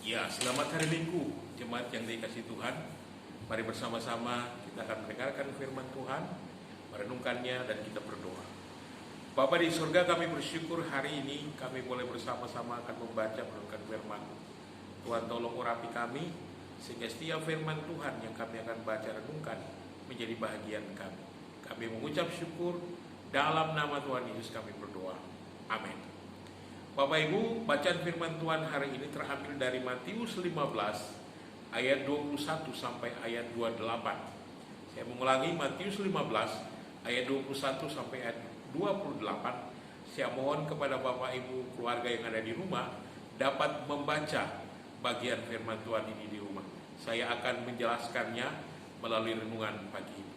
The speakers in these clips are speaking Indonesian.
Ya, selamat hari Minggu, jemaat yang dikasihi Tuhan. Mari bersama-sama kita akan mendengarkan firman Tuhan, merenungkannya, dan kita berdoa. Bapa di surga, kami bersyukur hari ini kami boleh bersama-sama akan membaca merenungkan firman. Tuhan tolong urapi kami, sehingga setiap firman Tuhan yang kami akan baca renungkan menjadi bahagian kami. Kami mengucap syukur, dalam nama Tuhan Yesus kami berdoa. Amin. Bapak Ibu, bacaan firman Tuhan hari ini terambil dari Matius 15 ayat 21 sampai ayat 28. Saya mengulangi, Matius 15 ayat 21 sampai ayat 28. Saya mohon kepada Bapak Ibu keluarga yang ada di rumah dapat membaca bagian firman Tuhan ini di rumah. Saya akan menjelaskannya melalui renungan pagi ini.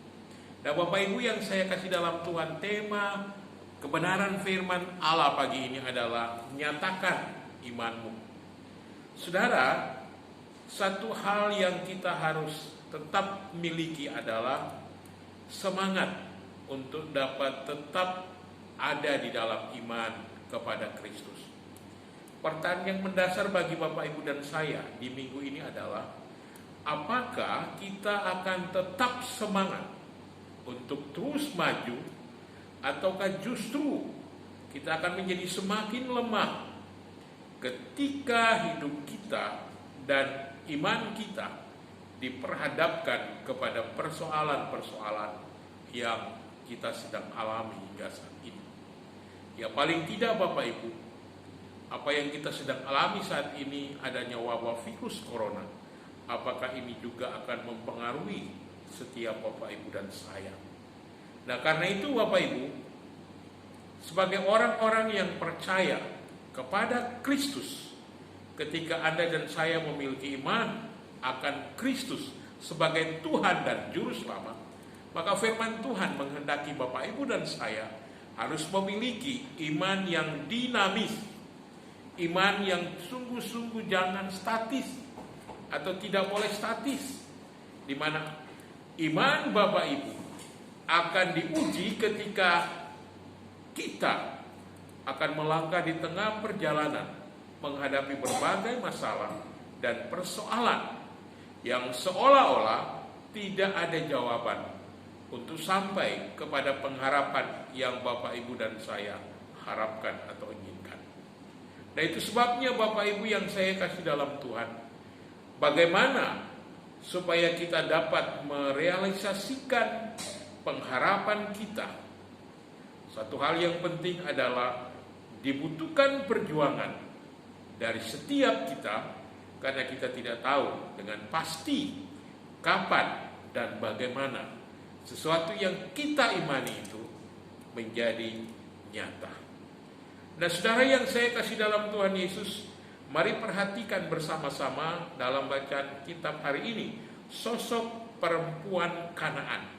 Nah Bapak Ibu yang saya kasih dalam Tuhan, tema kebenaran firman Allah pagi ini adalah nyatakan imanmu. Saudara, satu hal yang kita harus tetap miliki adalah semangat untuk dapat tetap ada di dalam iman kepada Kristus. Pertanyaan yang mendasar bagi Bapak Ibu dan saya di minggu ini adalah, apakah kita akan tetap semangat untuk terus maju, ataukah justru kita akan menjadi semakin lemah ketika hidup kita dan iman kita diperhadapkan kepada persoalan-persoalan yang kita sedang alami hingga saat ini. Ya paling tidak Bapak Ibu, apa yang kita sedang alami saat ini adanya wabah virus corona, apakah ini juga akan mempengaruhi setiap Bapak Ibu dan saya? Nah karena itu Bapak Ibu, sebagai orang-orang yang percaya kepada Kristus, ketika Anda dan saya memiliki iman akan Kristus sebagai Tuhan dan Juru Selamat, maka firman Tuhan menghendaki Bapak Ibu dan saya harus memiliki iman yang dinamis, iman yang sungguh-sungguh jangan statis atau tidak boleh statis, di mana iman Bapak Ibu akan diuji ketika kita akan melangkah di tengah perjalanan menghadapi berbagai masalah dan persoalan yang seolah-olah tidak ada jawaban untuk sampai kepada pengharapan yang Bapak Ibu dan saya harapkan atau inginkan. Nah itu sebabnya Bapak Ibu yang saya kasih dalam Tuhan, bagaimana supaya kita dapat merealisasikan pengharapan kita. Satu hal yang penting adalah dibutuhkan perjuangan dari setiap kita, karena kita tidak tahu dengan pasti kapan dan bagaimana sesuatu yang kita imani itu menjadi nyata. Nah saudara yang saya kasih dalam Tuhan Yesus, mari perhatikan bersama-sama dalam bacaan kitab hari ini sosok perempuan Kanaan.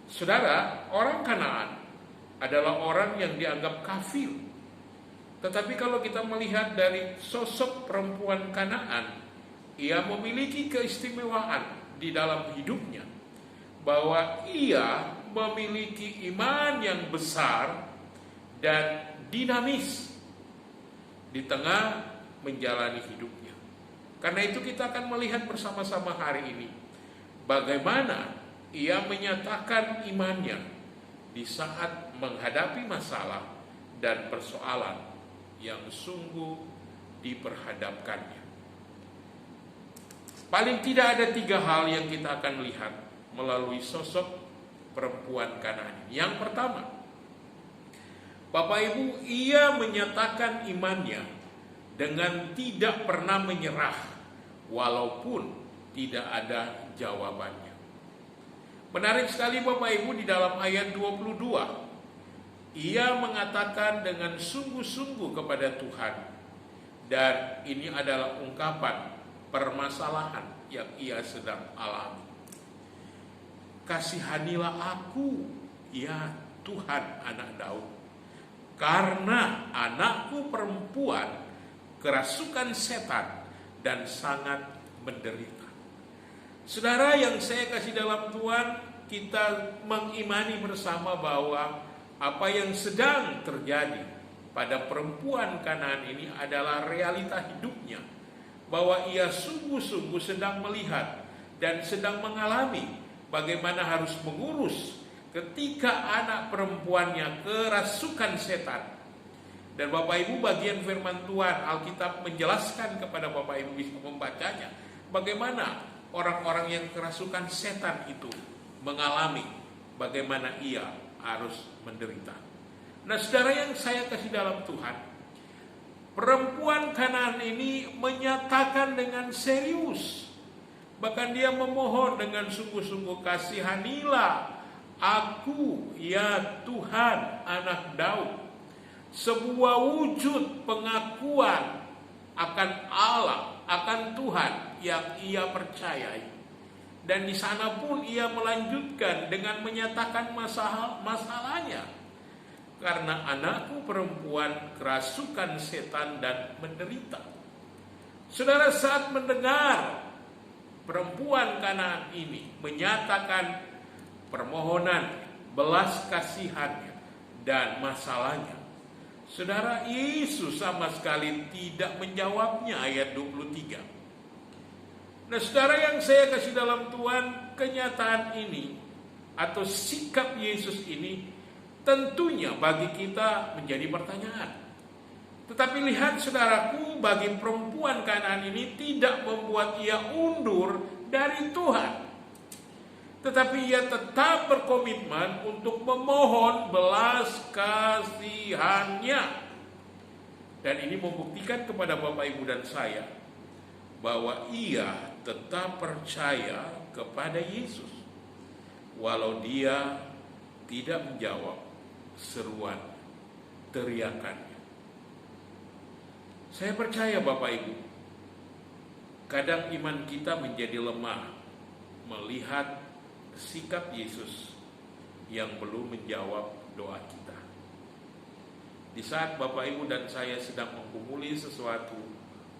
Saudara, orang Kanaan adalah orang yang dianggap kafir. Tetapi kalau kita melihat dari sosok perempuan Kanaan, ia memiliki keistimewaan di dalam hidupnya, bahwa ia memiliki iman yang besar dan dinamis di tengah menjalani hidupnya. Karena itu kita akan melihat bersama-sama hari ini bagaimana ia menyatakan imannya di saat menghadapi masalah dan persoalan yang sungguh diperhadapkannya. Paling tidak ada 3 hal yang kita akan lihat melalui sosok perempuan Kanaan. Yang pertama, Bapak Ibu, ia menyatakan imannya dengan tidak pernah menyerah walaupun tidak ada jawabannya. Menarik sekali Bapak Ibu, di dalam ayat 22 ia mengatakan dengan sungguh-sungguh kepada Tuhan, dan ini adalah ungkapan permasalahan yang ia sedang alami. Kasihanilah aku ya Tuhan anak Daud, karena anakku perempuan kerasukan setan dan sangat menderita. Saudara yang saya kasih dalam Tuhan, kita mengimani bersama bahwa apa yang sedang terjadi pada perempuan Kanaan ini adalah realita hidupnya, bahwa ia sungguh-sungguh sedang melihat dan sedang mengalami bagaimana harus mengurus ketika anak perempuannya kerasukan setan. Dan Bapak Ibu, bagian firman Tuhan Alkitab menjelaskan kepada Bapak Ibu bisa membacanya, bagaimana orang-orang yang kerasukan setan itu mengalami bagaimana ia harus menderita. Nah, saudara yang saya kasih dalam Tuhan, perempuan Kanaan ini menyatakan dengan serius, bahkan dia memohon dengan sungguh-sungguh, kasihanilah aku ya Tuhan anak Daud. Sebuah wujud pengakuan akan Allah, akan Tuhan yang ia percayai. Dan di sana pun ia melanjutkan dengan menyatakan masalahnya. Karena anakku perempuan kerasukan setan dan menderita. Saudara, saat mendengar perempuan Kanaan ini menyatakan permohonan belas kasihannya dan masalahnya, saudara, Yesus sama sekali tidak menjawabnya, ayat 23. Nah, saudara yang saya kasih dalam Tuhan, kenyataan ini atau sikap Yesus ini tentunya bagi kita menjadi pertanyaan. Tetapi lihat saudaraku, bagi perempuan Kanaan ini tidak membuat ia undur dari Tuhan. Tetapi ia tetap berkomitmen untuk memohon belas kasihannya. Dan ini membuktikan kepada Bapak Ibu dan saya bahwa ia tetap percaya kepada Yesus, walau dia tidak menjawab seruan teriakannya. Saya percaya Bapak Ibu, kadang iman kita menjadi lemah melihat sikap Yesus yang belum menjawab doa kita. Di saat Bapak Ibu dan saya sedang menggumuli sesuatu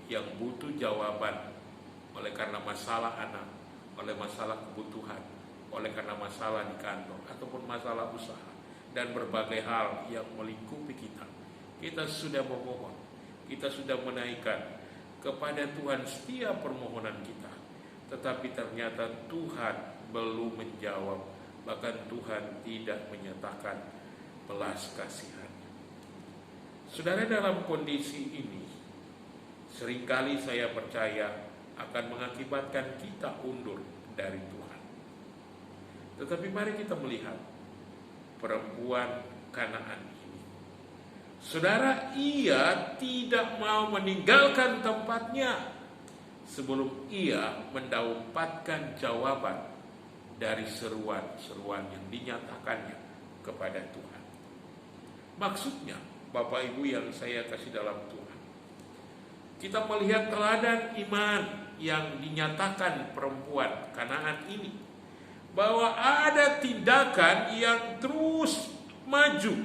yang butuh jawaban, oleh karena masalah anak, oleh masalah kebutuhan, oleh karena masalah di kantor, ataupun masalah usaha, dan berbagai hal yang melingkupi kita, kita sudah memohon, kita sudah menaikkan kepada Tuhan setiap permohonan kita. Tetapi ternyata Tuhan belum menjawab, bahkan Tuhan tidak menyatakan belas kasihannya. Saudara, dalam kondisi ini seringkali saya percaya akan mengakibatkan kita undur dari Tuhan. Tetapi mari kita melihat perempuan Kanaan ini. Saudara, ia tidak mau meninggalkan tempatnya sebelum ia mendapatkan jawaban dari seruan-seruan yang dinyatakannya kepada Tuhan. Maksudnya, Bapak Ibu yang saya kasih dalam Tuhan, kita melihat teladan iman yang dinyatakan perempuan Kanaan ini, bahwa ada tindakan yang terus maju,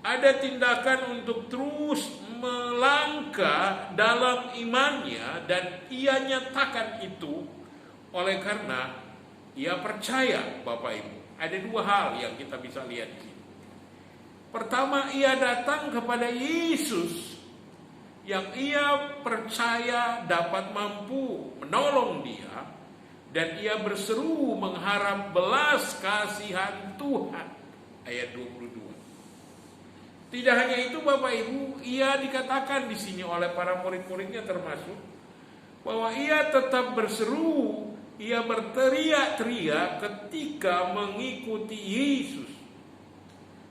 ada tindakan untuk terus melangkah dalam imannya, dan ia nyatakan itu oleh karena ia percaya. Bapak Ibu, ada dua hal yang kita bisa lihat di sini. Pertama, ia datang kepada Yesus yang ia percaya dapat mampu menolong dia, dan ia berseru mengharap belas kasihan Tuhan. Ayat 22. Tidak hanya itu Bapak Ibu, ia dikatakan di sini oleh para murid-muridnya termasuk, bahwa ia tetap berseru, ia berteriak-teriak ketika mengikuti Yesus.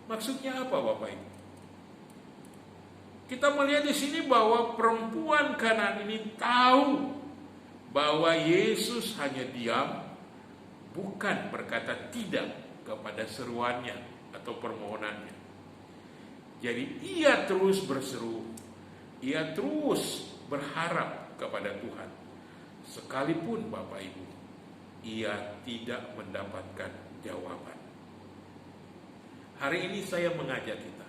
Maksudnya apa Bapak Ibu? Kita melihat di sini bahwa perempuan Kanaan ini tahu bahwa Yesus hanya diam, bukan berkata tidak kepada seruannya atau permohonannya. Jadi ia terus berseru, ia terus berharap kepada Tuhan. Sekalipun Bapak Ibu, ia tidak mendapatkan jawaban. Hari ini saya mengajak kita,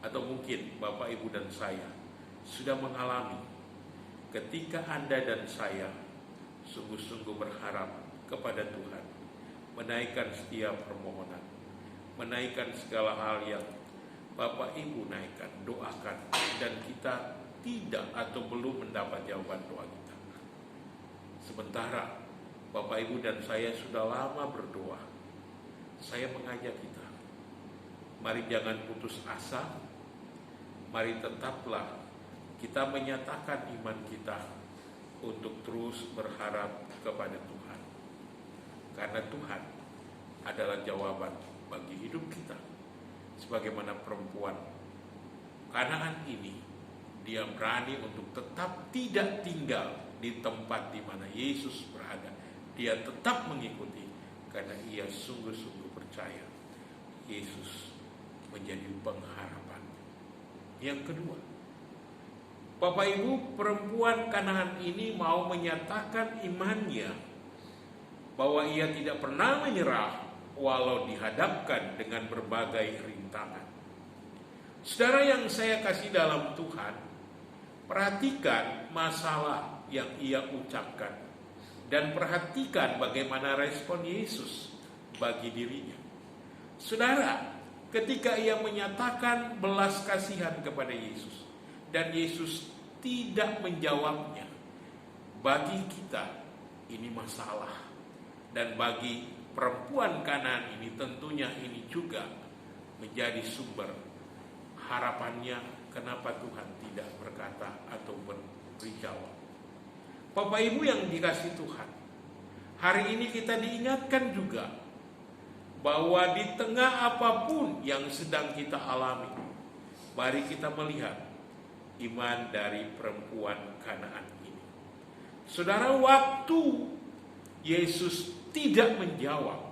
atau mungkin Bapak Ibu dan saya sudah mengalami ketika Anda dan saya sungguh-sungguh berharap kepada Tuhan, menaikkan setiap permohonan, menaikkan segala hal yang Bapak Ibu naikkan, doakan, dan kita tidak atau belum mendapat jawaban doa kita. Sementara Bapak Ibu dan saya sudah lama berdoa, saya mengajak kita, mari jangan putus asa, mari tetaplah kita menyatakan iman kita untuk terus berharap kepada Tuhan. Karena Tuhan adalah jawaban bagi hidup kita. Sebagaimana perempuan Kanaan ini, dia berani untuk tetap tidak tinggal di tempat di mana Yesus berada. Dia tetap mengikuti karena ia sungguh-sungguh percaya Yesus menjadi pengharapan. Yang kedua, Bapak Ibu, perempuan Kanaan ini mau menyatakan imannya bahwa ia tidak pernah menyerah walau dihadapkan dengan berbagai rintangan. Saudara yang saya kasih dalam Tuhan, perhatikan masalah yang ia ucapkan dan perhatikan bagaimana respon Yesus bagi dirinya. Saudara, ketika ia menyatakan belas kasihan kepada Yesus dan Yesus tidak menjawabnya, bagi kita ini masalah, dan bagi perempuan Kanaan ini tentunya ini juga menjadi sumber harapannya kenapa Tuhan tidak berkata atau beri jawab. Bapak Ibu yang dikasih Tuhan, hari ini kita diingatkan juga bahwa di tengah apapun yang sedang kita alami, mari kita melihat iman dari perempuan Kanaan ini. Saudara, waktu Yesus tidak menjawab,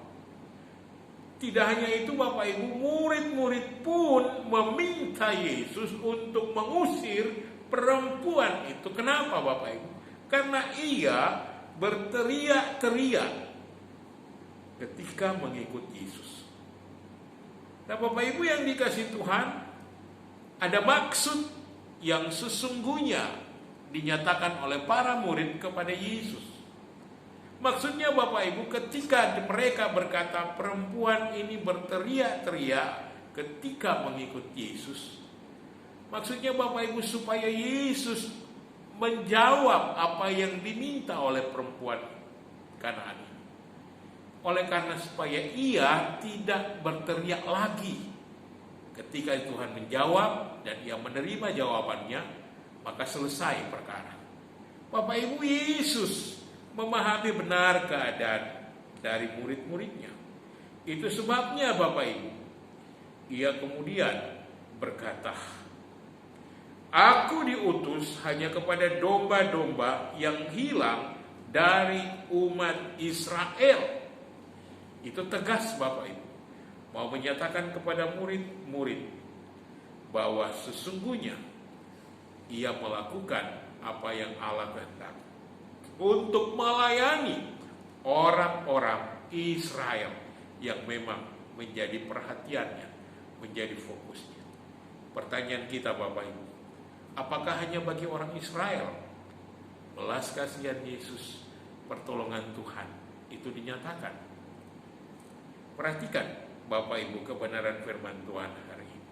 tidak hanya itu Bapak Ibu, murid-murid pun meminta Yesus untuk mengusir perempuan itu. Kenapa Bapak Ibu? Karena ia berteriak-teriak ketika mengikut Yesus. Nah Bapak Ibu yang dikasih Tuhan, ada maksud yang sesungguhnya dinyatakan oleh para murid kepada Yesus. Maksudnya Bapak Ibu, ketika mereka berkata perempuan ini berteriak-teriak ketika mengikut Yesus, maksudnya Bapak Ibu supaya Yesus menjawab apa yang diminta oleh perempuan Kanaan ini. Oleh karena supaya ia tidak berteriak lagi. Ketika Tuhan menjawab dan ia menerima jawabannya, maka selesai perkara. Bapak Ibu, Yesus memahami benar keadaan dari murid-muridnya. Itu sebabnya Bapak Ibu, ia kemudian berkata, "Aku diutus hanya kepada domba-domba yang hilang dari umat Israel." Itu tegas Bapak Ibu, mau menyatakan kepada murid-murid bahwa sesungguhnya ia melakukan apa yang Allah kehendaki untuk melayani orang-orang Israel yang memang menjadi perhatiannya, menjadi fokusnya. Pertanyaan kita Bapak Ibu, apakah hanya bagi orang Israel belas kasihan Yesus, pertolongan Tuhan itu dinyatakan? Perhatikan Bapak Ibu kebenaran firman Tuhan hari ini.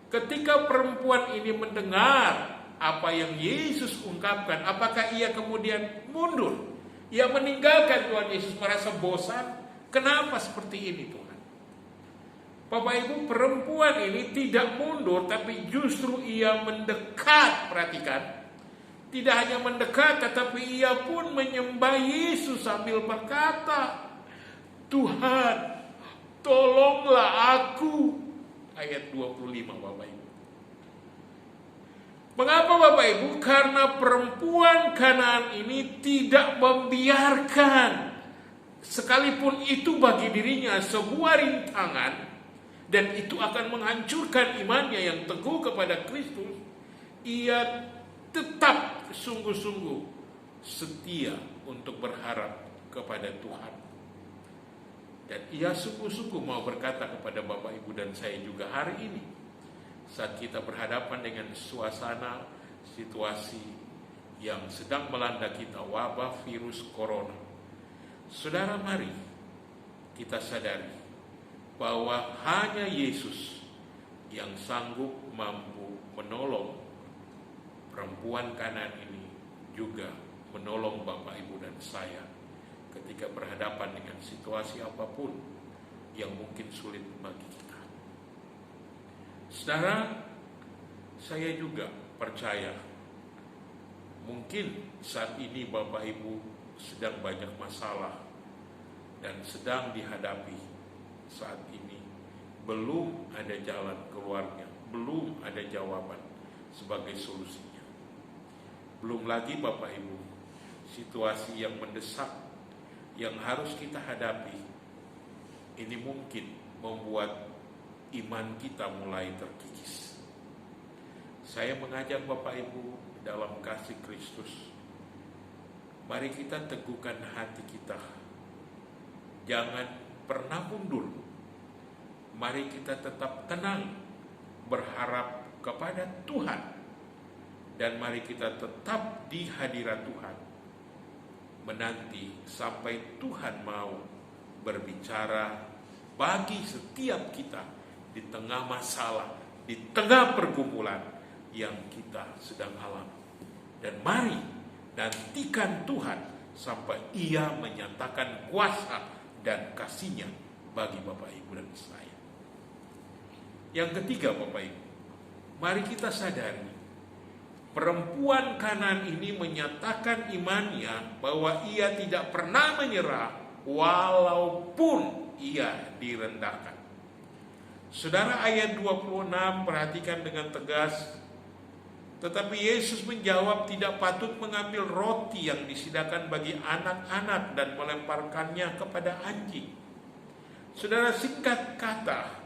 Ketika perempuan ini mendengar apa yang Yesus ungkapkan, apakah ia kemudian mundur? Ia meninggalkan Tuhan Yesus, merasa bosan. Kenapa seperti ini Tuhan? Bapak Ibu, perempuan ini tidak mundur, tapi justru ia mendekat. Perhatikan, tidak hanya mendekat, tetapi ia pun menyembah Yesus sambil berkata, "Tuhan, tolonglah aku." Ayat 25 Bapak Ibu. Mengapa Bapak Ibu? Karena perempuan Kanaan ini tidak membiarkan, sekalipun itu bagi dirinya sebuah rintangan, dan itu akan menghancurkan imannya yang teguh kepada Kristus, ia tetap sungguh-sungguh setia untuk berharap kepada Tuhan. Dan ia sungguh-sungguh mau berkata kepada Bapak Ibu dan saya juga hari ini, saat kita berhadapan dengan suasana situasi yang sedang melanda kita, wabah virus corona. Saudara, mari kita sadari bahwa hanya Yesus yang sanggup mampu menolong perempuan Kanaan ini juga menolong Bapak, Ibu, dan saya ketika berhadapan dengan situasi apapun yang mungkin sulit bagi kita. Saudara, saya juga percaya mungkin saat ini Bapak Ibu sedang banyak masalah dan sedang dihadapi saat ini. Belum ada jalan keluarnya, belum ada jawaban sebagai solusinya. Belum lagi Bapak Ibu, situasi yang mendesak yang harus kita hadapi ini mungkin membuat iman kita mulai terkikis. Saya mengajak Bapak Ibu dalam kasih Kristus, mari kita teguhkan hati kita. Jangan pernah mundur. Mari kita tetap tenang, berharap kepada Tuhan. Dan mari kita tetap di hadirat Tuhan, menanti sampai Tuhan mau berbicara bagi setiap kita di tengah masalah, di tengah pergumulan yang kita sedang alami. Dan mari nantikan Tuhan sampai Ia menyatakan kuasa dan kasih-Nya bagi Bapak, Ibu, dan saya. Yang ketiga Bapak, Ibu, mari kita sadari perempuan Kanaan ini menyatakan imannya bahwa ia tidak pernah menyerah walaupun ia direndahkan. Saudara, ayat 26 perhatikan dengan tegas. Tetapi Yesus menjawab, tidak patut mengambil roti yang disediakan bagi anak-anak dan melemparkannya kepada anjing. Saudara, singkat kata,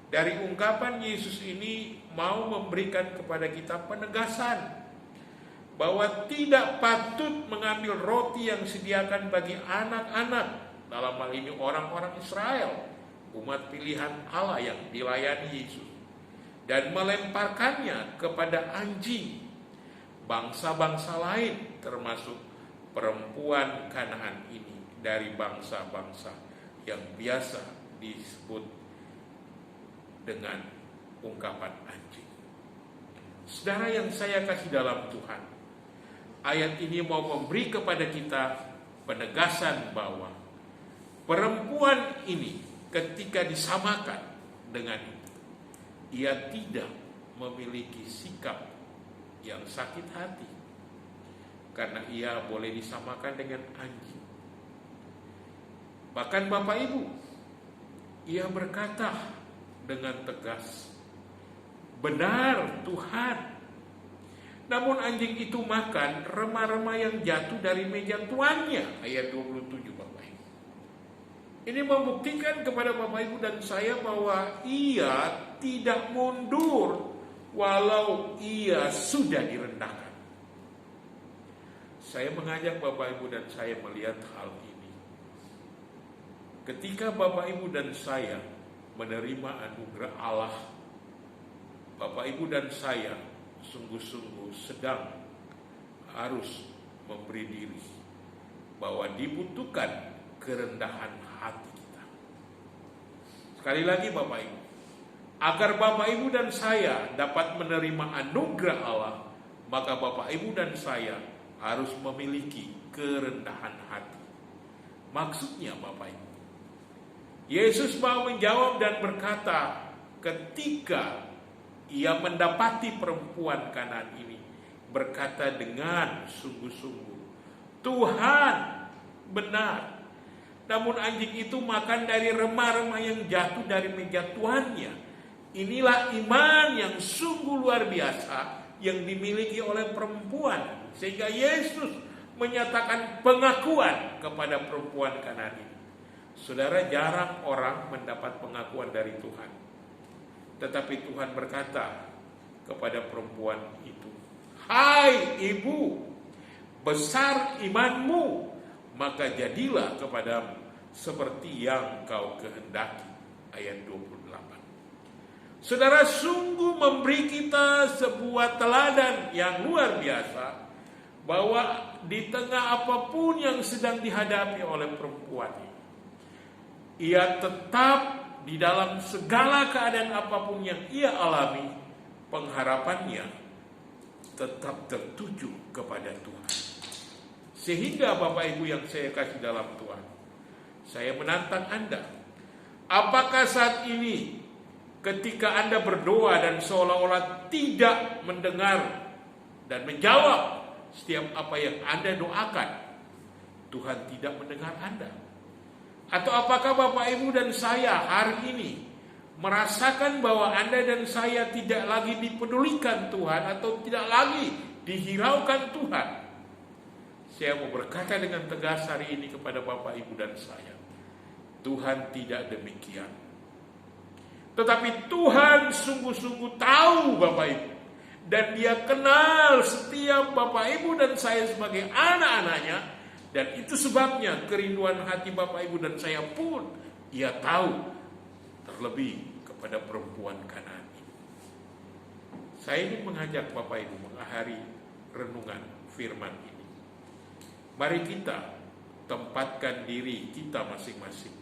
dari ungkapan Yesus ini mau memberikan kepada kita penegasan bahwa tidak patut mengambil roti yang disediakan bagi anak-anak, dalam hal ini orang-orang Israel, umat pilihan Allah yang dilayani Yesus, dan melemparkannya kepada anjing, bangsa-bangsa lain, termasuk perempuan Kanaan ini dari bangsa-bangsa yang biasa disebut dengan ungkapan anjing. Saudara yang saya kasih dalam Tuhan, ayat ini mau memberi kepada kita penegasan bahwa perempuan ini ketika disamakan dengan itu, ia tidak memiliki sikap yang sakit hati karena ia boleh disamakan dengan anjing. Bahkan Bapak Ibu, ia berkata dengan tegas, benar Tuhan. Namun anjing itu makan remah-remah yang jatuh dari meja tuannya. Ayat 27 Bapak Ibu. Ini membuktikan kepada Bapak Ibu dan saya bahwa ia tidak mundur walau ia sudah direndahkan. Saya mengajak Bapak Ibu dan saya melihat hal ini. Ketika Bapak Ibu dan saya menerima anugerah Allah, Bapak Ibu dan saya sungguh-sungguh sedang harus memberi diri bahwa dibutuhkan kerendahan hati kita. Sekali lagi Bapak Ibu, agar Bapak Ibu dan saya dapat menerima anugerah Allah, maka Bapak Ibu dan saya harus memiliki kerendahan hati. Maksudnya Bapak Ibu, Yesus mau menjawab dan berkata ketika ia mendapati perempuan Kanaan ini, berkata dengan sungguh-sungguh, Tuhan benar. Namun anjing itu makan dari remah-remah yang jatuh dari meja tuannya. Inilah iman yang sungguh luar biasa yang dimiliki oleh perempuan, sehingga Yesus menyatakan pengakuan kepada perempuan Kanaan ini. Saudara, jarang orang mendapat pengakuan dari Tuhan. Tetapi Tuhan berkata kepada perempuan itu, hai ibu, besar imanmu, maka jadilah kepadamu seperti yang kau kehendaki. Ayat 28. Saudara, sungguh memberi kita sebuah teladan yang luar biasa, bahwa di tengah apapun yang sedang dihadapi oleh perempuan ini, ia tetap di dalam segala keadaan apapun yang ia alami, pengharapannya tetap tertuju kepada Tuhan. Sehingga Bapak Ibu yang saya kasih dalam Tuhan, saya menantang Anda. Apakah saat ini ketika Anda berdoa dan seolah-olah tidak mendengar dan menjawab setiap apa yang Anda doakan, Tuhan tidak mendengar Anda? Atau apakah Bapak Ibu dan saya hari ini merasakan bahwa Anda dan saya tidak lagi dipedulikan Tuhan atau tidak lagi dihiraukan Tuhan? Saya mau berkata dengan tegas hari ini kepada Bapak Ibu dan saya, Tuhan tidak demikian. Tetapi Tuhan sungguh-sungguh tahu Bapak Ibu, dan Dia kenal setiap Bapak Ibu dan saya sebagai anak-anaknya, dan itu sebabnya kerinduan hati Bapak Ibu dan saya pun Ia tahu, terlebih kepada perempuan Kanaan ini. Saya ingin mengajak Bapak Ibu mengakhiri renungan firman ini. Mari kita tempatkan diri kita masing-masing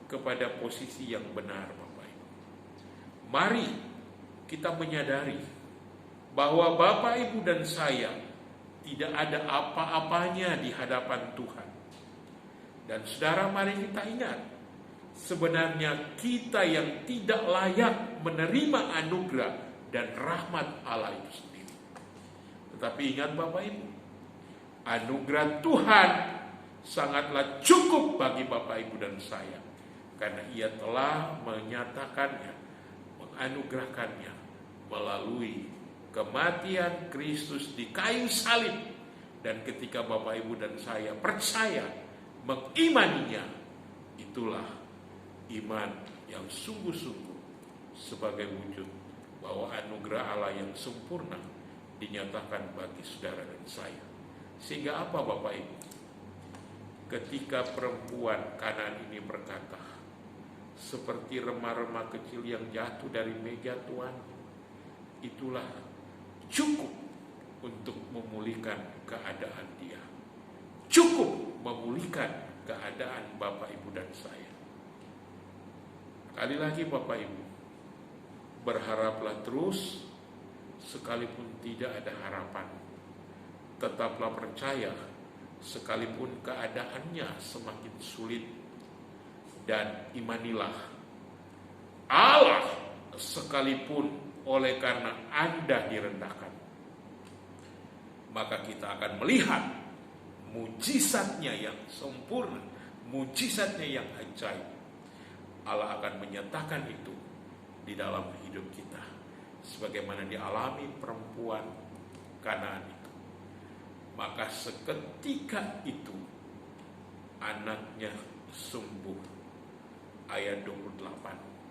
kepada posisi yang benar, Bapak Ibu. Mari kita menyadari bahwa Bapak Ibu dan saya tidak ada apa-apanya di hadapan Tuhan. Dan saudara, mari kita ingat, sebenarnya kita yang tidak layak menerima anugerah dan rahmat Allah itu sendiri. Tetapi ingat Bapak Ibu, anugerah Tuhan sangatlah cukup bagi Bapak Ibu dan saya, karena Ia telah menyatakannya, menganugerahkannya melalui kematian Kristus di kayu salib. Dan ketika Bapak Ibu dan saya percaya, mengimaninya, itulah iman yang sungguh-sungguh sebagai wujud bahwa anugerah Allah yang sempurna dinyatakan bagi saudara dan saya. Sehingga apa Bapak Ibu? Ketika perempuan Kanaan ini berkata, seperti remah-remah kecil yang jatuh dari meja Tuhan, itulah cukup untuk memulihkan keadaan dia. Cukup memulihkan keadaan Bapak Ibu dan saya. Sekali lagi Bapak Ibu, berharaplah terus sekalipun tidak ada harapan. Tetaplah percaya sekalipun keadaannya semakin sulit, dan imanilah Allah sekalipun oleh karena Anda direndahkan, maka kita akan melihat mujizatnya yang sempurna, mujizatnya yang ajaib. Allah akan menyatakan itu di dalam hidup kita, sebagaimana dialami perempuan Kanaan itu. Maka seketika itu anaknya sembuh. Ayat 28.